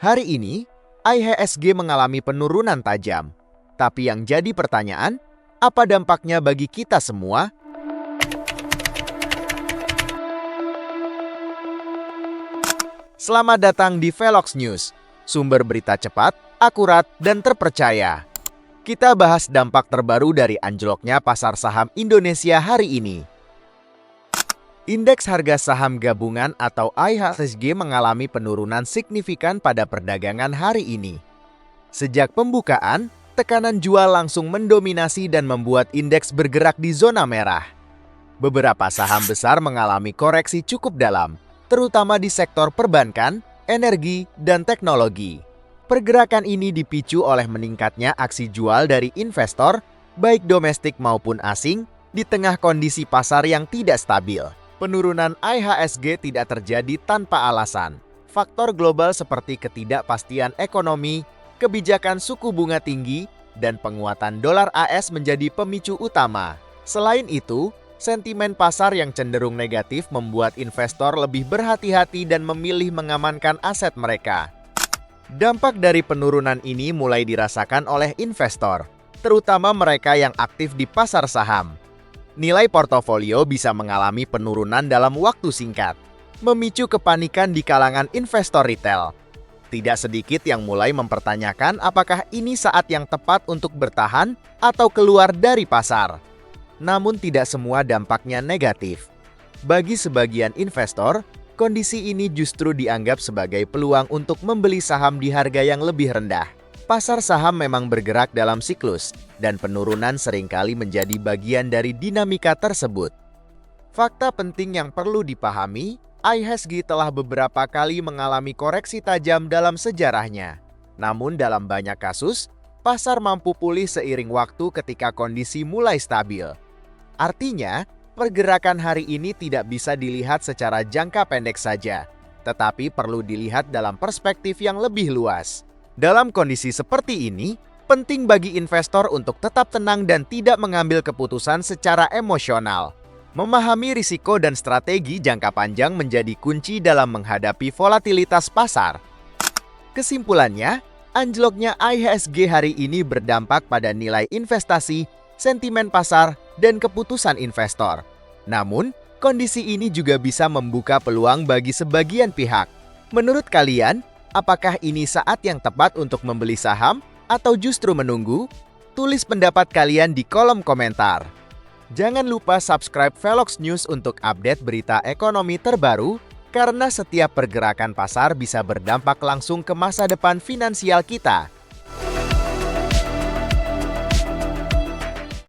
Hari ini, IHSG mengalami penurunan tajam. Tapi yang jadi pertanyaan, apa dampaknya bagi kita semua? Selamat datang di Velox News, sumber berita cepat, akurat, dan terpercaya. Kita bahas dampak terbaru dari anjloknya pasar saham Indonesia hari ini. Indeks harga saham gabungan atau IHSG mengalami penurunan signifikan pada perdagangan hari ini. Sejak pembukaan, tekanan jual langsung mendominasi dan membuat indeks bergerak di zona merah. Beberapa saham besar mengalami koreksi cukup dalam, terutama di sektor perbankan, energi, dan teknologi. Pergerakan ini dipicu oleh meningkatnya aksi jual dari investor, baik domestik maupun asing, di tengah kondisi pasar yang tidak stabil. Penurunan IHSG tidak terjadi tanpa alasan. Faktor global seperti ketidakpastian ekonomi, kebijakan suku bunga tinggi, dan penguatan dolar AS menjadi pemicu utama. Selain itu, sentimen pasar yang cenderung negatif membuat investor lebih berhati-hati dan memilih mengamankan aset mereka. Dampak dari penurunan ini mulai dirasakan oleh investor, terutama mereka yang aktif di pasar saham. Nilai portofolio bisa mengalami penurunan dalam waktu singkat, memicu kepanikan di kalangan investor retail. Tidak sedikit yang mulai mempertanyakan apakah ini saat yang tepat untuk bertahan atau keluar dari pasar. Namun tidak semua dampaknya negatif. Bagi sebagian investor, kondisi ini justru dianggap sebagai peluang untuk membeli saham di harga yang lebih rendah. Pasar saham memang bergerak dalam siklus, dan penurunan seringkali menjadi bagian dari dinamika tersebut. Fakta penting yang perlu dipahami, IHSG telah beberapa kali mengalami koreksi tajam dalam sejarahnya. Namun dalam banyak kasus, pasar mampu pulih seiring waktu ketika kondisi mulai stabil. Artinya, pergerakan hari ini tidak bisa dilihat secara jangka pendek saja, tetapi perlu dilihat dalam perspektif yang lebih luas. Dalam kondisi seperti ini, penting bagi investor untuk tetap tenang dan tidak mengambil keputusan secara emosional. Memahami risiko dan strategi jangka panjang menjadi kunci dalam menghadapi volatilitas pasar. Kesimpulannya, anjloknya IHSG hari ini berdampak pada nilai investasi, sentimen pasar, dan keputusan investor. Namun, kondisi ini juga bisa membuka peluang bagi sebagian pihak. Menurut kalian, apakah ini saat yang tepat untuk membeli saham atau justru menunggu? Tulis pendapat kalian di kolom komentar. Jangan lupa subscribe Velox News untuk update berita ekonomi terbaru, karena setiap pergerakan pasar bisa berdampak langsung ke masa depan finansial kita.